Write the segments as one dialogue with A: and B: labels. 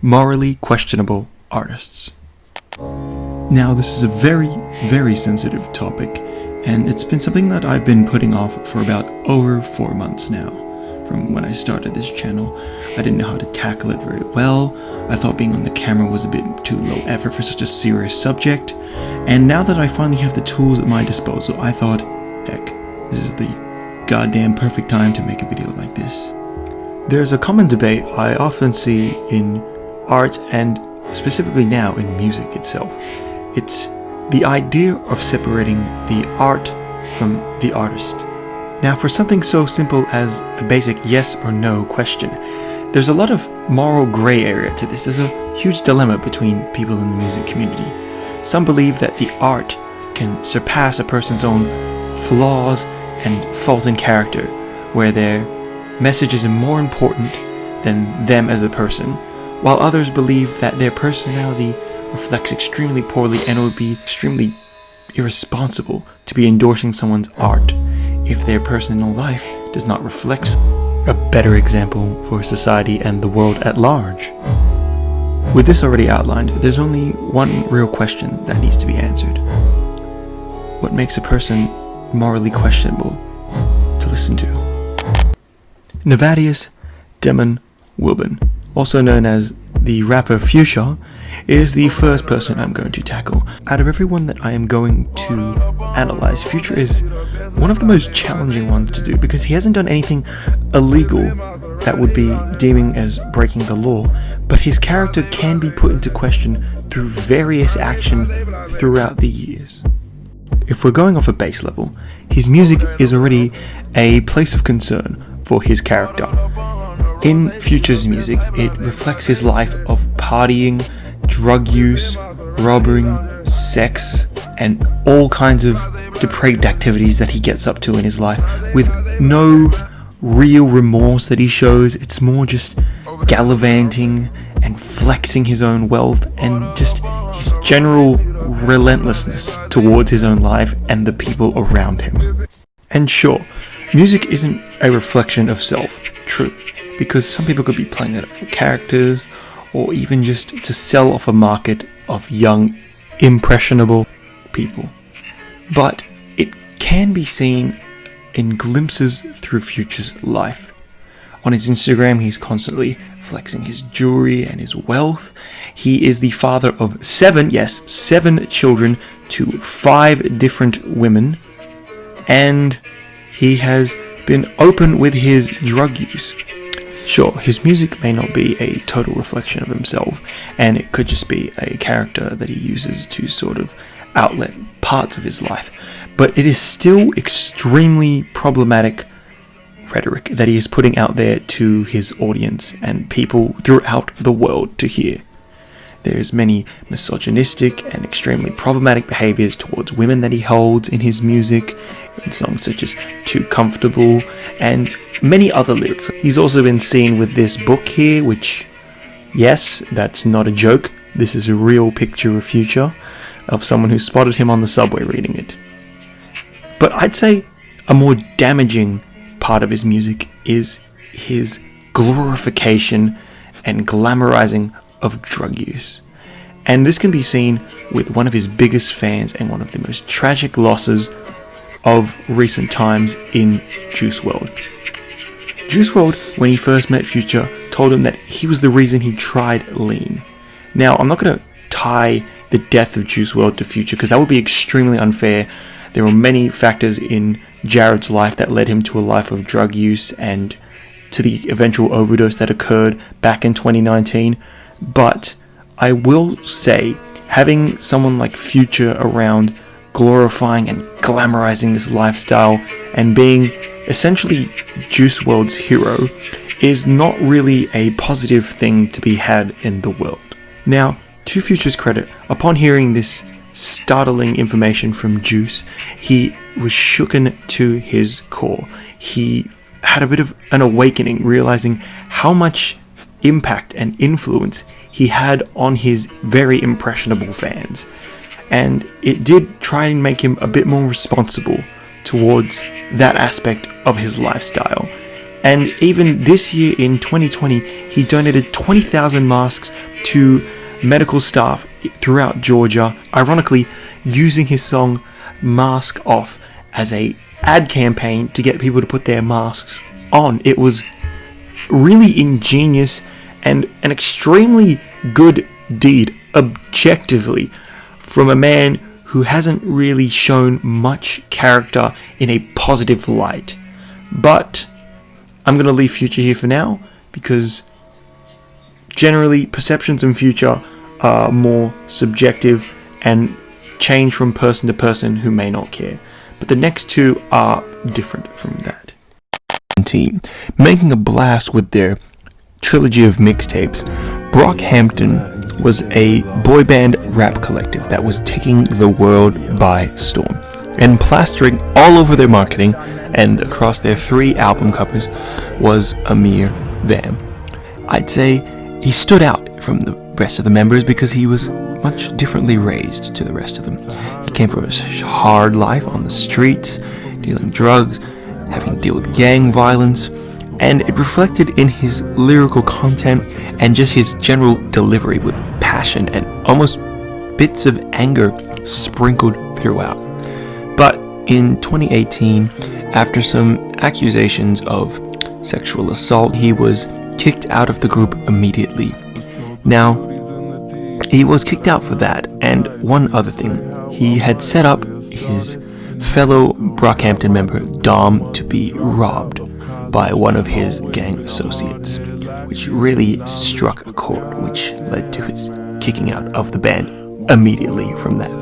A: morally questionable artists. Now, this is a very, very sensitive topic, and it's been something that I've been putting off for about over 4 months now. From when I started this channel, I didn't know how to tackle it very well. I thought being on the camera was a bit too low effort for such a serious subject, and now that I finally have the tools at my disposal, I thought, heck, this is the goddamn perfect time to make a video like this. There's a common debate I often see in art and specifically now in music itself. It's the idea of separating the art from the artist. Now, for something so simple as a basic yes or no question, there's a lot of moral gray area to this. There's a huge dilemma between people in the music community. Some believe that the art can surpass a person's own flaws and faults in character, where their message is more important than them as a person, while others believe that their personality reflects extremely poorly and it would be extremely irresponsible to be endorsing someone's art if their personal life does not reflect a better example for society and the world at large. With this already outlined, there's only one real question that needs to be answered. What makes a person morally questionable to listen to? Navadius Demon Wilburn, also known as the rapper Future, is the first person I'm going to tackle. Out of everyone that I am going to analyze, Future is one of the most challenging ones to do because he hasn't done anything illegal that would be deeming as breaking the law, but his character can be put into question through various action throughout the years. If we're going off a base level, his music is already a place of concern for his character. In Future's music, it reflects his life of partying, drug use, robbing, sex, and all kinds of depraved activities that he gets up to in his life with no real remorse that he shows. It's more just gallivanting and flexing his own wealth and just his general relentlessness towards his own life and the people around him. And sure, music isn't a reflection of self, truly, because some people could be playing it up for characters or even just to sell off a market of young, impressionable people. But it can be seen in glimpses through Future's life. On his Instagram, he's constantly flexing his jewelry and his wealth. He is the father of 7 children to 5 different women, and he has been open with his drug use. Sure, his music may not be a total reflection of himself, and it could just be a character that he uses to sort of outlet parts of his life, but it is still extremely problematic rhetoric that he is putting out there to his audience and people throughout the world to hear. There's many misogynistic and extremely problematic behaviors towards women that he holds in his music, in songs such as Too Comfortable, and many other lyrics. He's also been seen with this book here, which, yes, that's not a joke. This is a real picture of Future, of someone who spotted him on the subway reading it. But I'd say a more damaging part of his music is his glorification and glamorizing of drug use. And this can be seen with one of his biggest fans and one of the most tragic losses of recent times in Juice WRLD. Juice WRLD, when he first met Future, told him that he was the reason he tried lean. Now, I'm not going to tie the death of Juice WRLD to Future because that would be extremely unfair. There were many factors in Jared's life that led him to a life of drug use and to the eventual overdose that occurred back in 2019. But I will say, having someone like Future around glorifying and glamorizing this lifestyle and being essentially Juice WRLD's hero is not really a positive thing to be had in the world. Now, to Future's credit, upon hearing this startling information from Juice, he was shooken to his core. He had a bit of an awakening, realizing how much impact and influence he had on his very impressionable fans. And it did try and make him a bit more responsible towards that aspect of his lifestyle. And even this year in 2020, he donated 20,000 masks to medical staff throughout Georgia, ironically using his song Mask Off as a ad campaign to get people to put their masks on. It was really ingenious and an extremely good deed, objectively, from a man who hasn't really shown much character in a positive light. But I'm going to leave Future here for now, because generally perceptions in Future are more subjective and change from person to person who may not care. But the next two are different from that.
B: Team making a blast with their trilogy of mixtapes. Brockhampton was a boy band rap collective that was taking the world by storm, and plastering all over their marketing and across their 3 album covers was Amir Vam. I'd say he stood out from the rest of the members because he was much differently raised to the rest of them. He came from a hard life on the streets, dealing drugs, having to deal with gang violence, and it reflected in his lyrical content and just his general delivery with passion and almost bits of anger sprinkled throughout. But in 2018, after some accusations of sexual assault, he was kicked out of the group immediately. Now, he was kicked out for that, and one other thing. He had set up his fellow Brockhampton member, Dom, to be robbed by one of his gang associates, which really struck a chord, which led to his kicking out of the band immediately from that.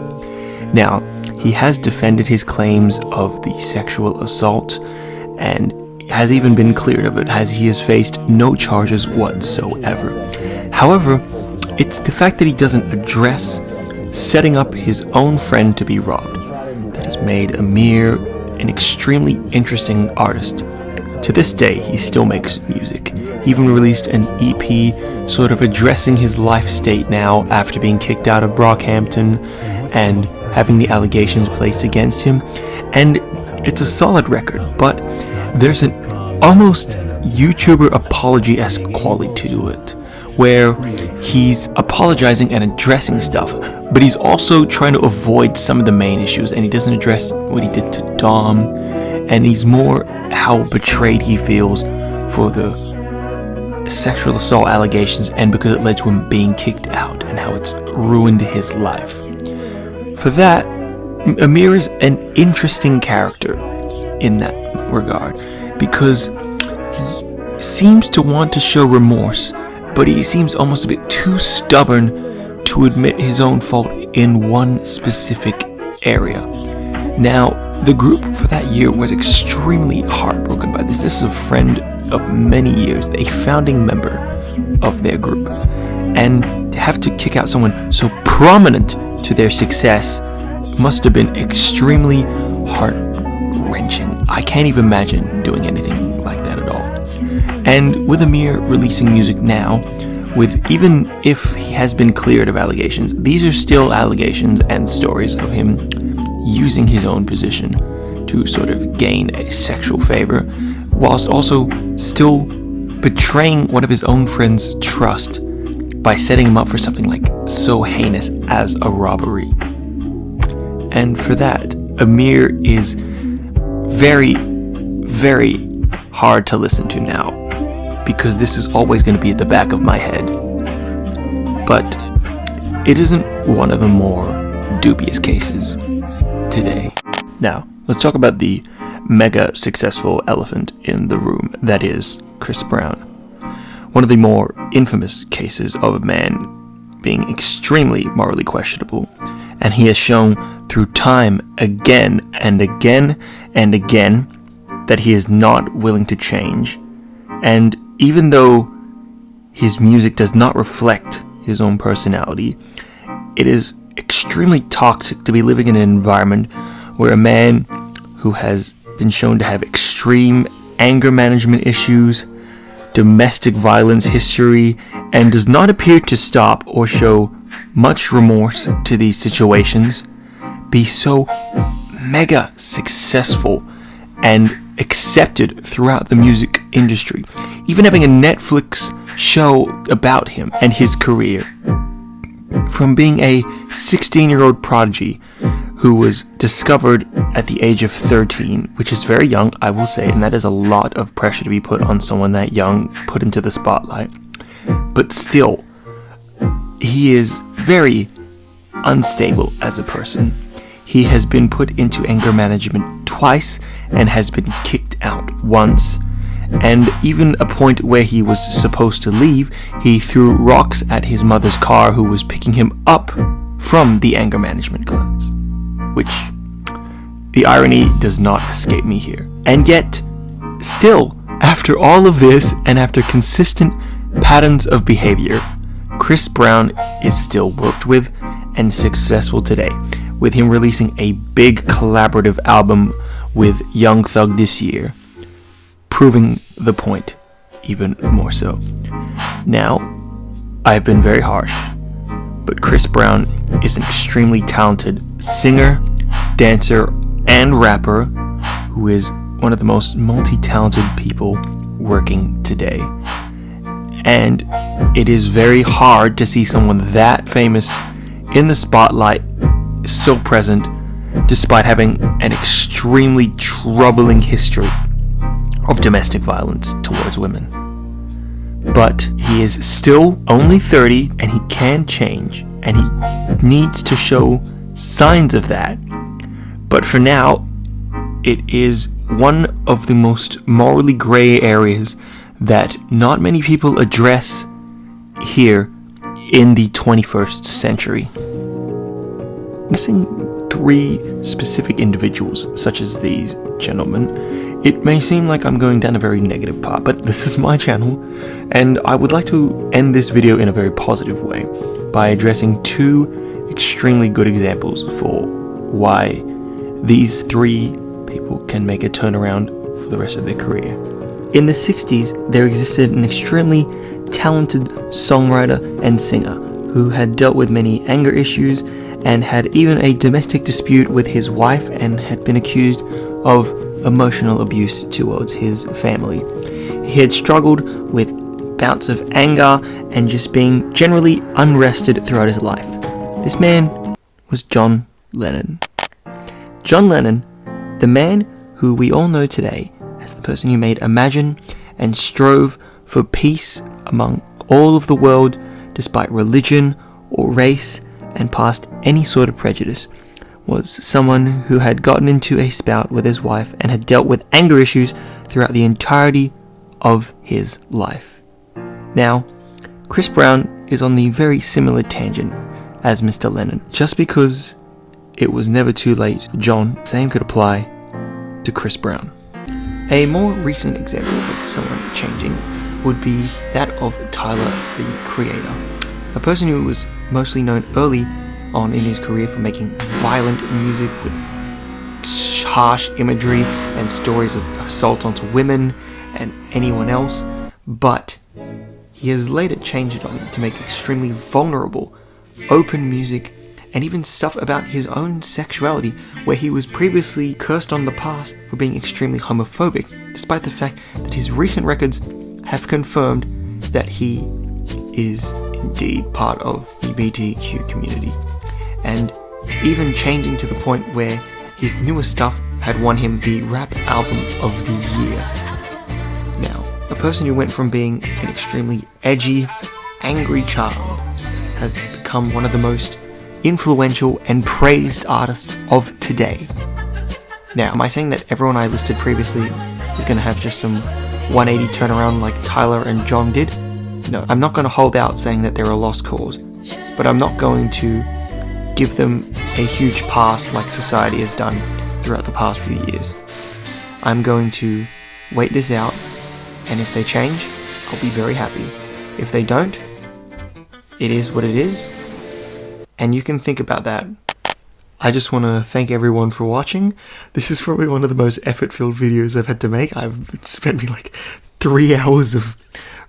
B: Now, he has defended his claims of the sexual assault and has even been cleared of it, as he has faced no charges whatsoever. However, it's the fact that he doesn't address setting up his own friend to be robbed that has made Amir an extremely interesting artist. To this day, he still makes music. He even released an EP sort of addressing his life state now after being kicked out of Brockhampton and having the allegations placed against him. And it's a solid record, but there's an almost YouTuber apology-esque quality to it, where he's apologizing and addressing stuff, but he's also trying to avoid some of the main issues, and he doesn't address what he did to Dom, and he's more how betrayed he feels for the sexual assault allegations and because it led to him being kicked out and how it's ruined his life. For that, Amir is an interesting character in that regard, because he seems to want to show remorse, but he seems almost a bit too stubborn to admit his own fault in one specific area. Now, the group for that year was extremely heartbroken by this. This is a friend of many years, a founding member of their group, and to have to kick out someone so prominent to their success must have been extremely heart-wrenching. I can't even imagine doing anything like that at all. And with Amir releasing music now, with even if he has been cleared of allegations, these are still allegations and stories of him using his own position to sort of gain a sexual favor, whilst also still betraying one of his own friends' trust by setting him up for something like so heinous as a robbery. And for that, Amir is very, very hard to listen to now, because this is always going to be at the back of my head. But it isn't one of the more dubious cases today. Now, let's talk about the mega successful elephant in the room, that is Chris Brown. One of the more infamous cases of a man being extremely morally questionable, and he has shown through time again and again and again that he is not willing to change. And even though his music does not reflect his own personality, it is extremely toxic to be living in an environment where a man who has been shown to have extreme anger management issues, domestic violence history, and does not appear to stop or show much remorse to these situations, be so mega successful and accepted throughout the music industry, even having a Netflix show about him and his career. From being a 16-year-old prodigy who was discovered at the age of 13, which is very young, I will say, and that is a lot of pressure to be put on someone that young, put into the spotlight. But still, he is very unstable as a person. He has been put into anger management twice and has been kicked out once. And even a point where he was supposed to leave, he threw rocks at his mother's car who was picking him up from the anger management class. Which, the irony does not escape me here. And yet, still, after all of this and after consistent patterns of behavior, Chris Brown is still worked with and successful today, with him releasing a big collaborative album with Young Thug this year, proving the point even more so. Now, I've been very harsh, but Chris Brown is an extremely talented singer, dancer, and rapper who is one of the most multi-talented people working today. And it is very hard to see someone that famous in the spotlight so present, despite having an extremely troubling history of domestic violence towards women. But he is still only 30 and he can change, and he needs to show signs of that. But for now, it is one of the most morally grey areas that not many people address here in the 21st century. Missing three specific individuals, such as these gentlemen, it may seem like I'm going down a very negative path, but this is my channel, and I would like to end this video in a very positive way by addressing two extremely good examples for why these three people can make a turnaround for the rest of their career. In the 60s, there existed an extremely talented songwriter and singer who had dealt with many anger issues and had even a domestic dispute with his wife and had been accused of emotional abuse towards his family. He had struggled with bouts of anger and just being generally unrested throughout his life. This man was John Lennon. John Lennon, the man who we all know today as the person who made Imagine and strove for peace among all of the world despite religion or race and past any sort of prejudice, was someone who had gotten into a spout with his wife and had dealt with anger issues throughout the entirety of his life. Now, Chris Brown is on the very similar tangent as Mr. Lennon. Just because it was never too late for John, same could apply to Chris Brown. A more recent example of someone changing would be that of Tyler, the Creator, a person who was mostly known early on in his career for making violent music with harsh imagery and stories of assault onto women and anyone else, but he has later changed it on to make extremely vulnerable, open music and even stuff about his own sexuality, where he was previously cursed on the past for being extremely homophobic, despite the fact that his recent records have confirmed that he is indeed part of the LGBTQ community, and even changing to the point where his newest stuff had won him the Rap Album of the Year. Now, a person who went from being an extremely edgy, angry child has become one of the most influential and praised artists of today. Now, am I saying that everyone I listed previously is going to have just some 180 turnaround like Tyler and John did? No, I'm not going to hold out saying that they're a lost cause, but I'm not going to give them a huge pass like society has done throughout the past few years. I'm going to wait this out, and if they change, I'll be very happy. If they don't, it is what it is, and you can think about that. I just want to thank everyone for watching. This is probably one of the most effort-filled videos I've had to make. I've spent me like 3 hours of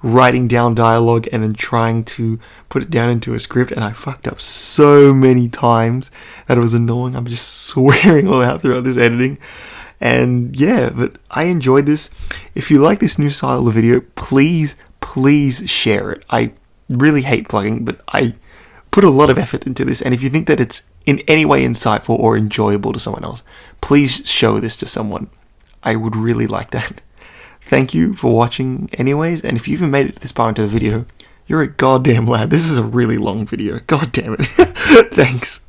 B: writing down dialogue and then trying to put it down into a script, and I fucked up so many times that it was annoying. I'm just swearing all out throughout this editing.
A: And yeah, but I enjoyed this. If you like this new style of video, please share it. I really hate plugging, but I put a lot of effort into this, and if you think that it's in any way insightful or enjoyable to someone else, please show this to someone. I would really like that. Thank you for watching anyways, and if you even made it this far into the video, you're a goddamn lad. This is a really long video. God damn it. Thanks.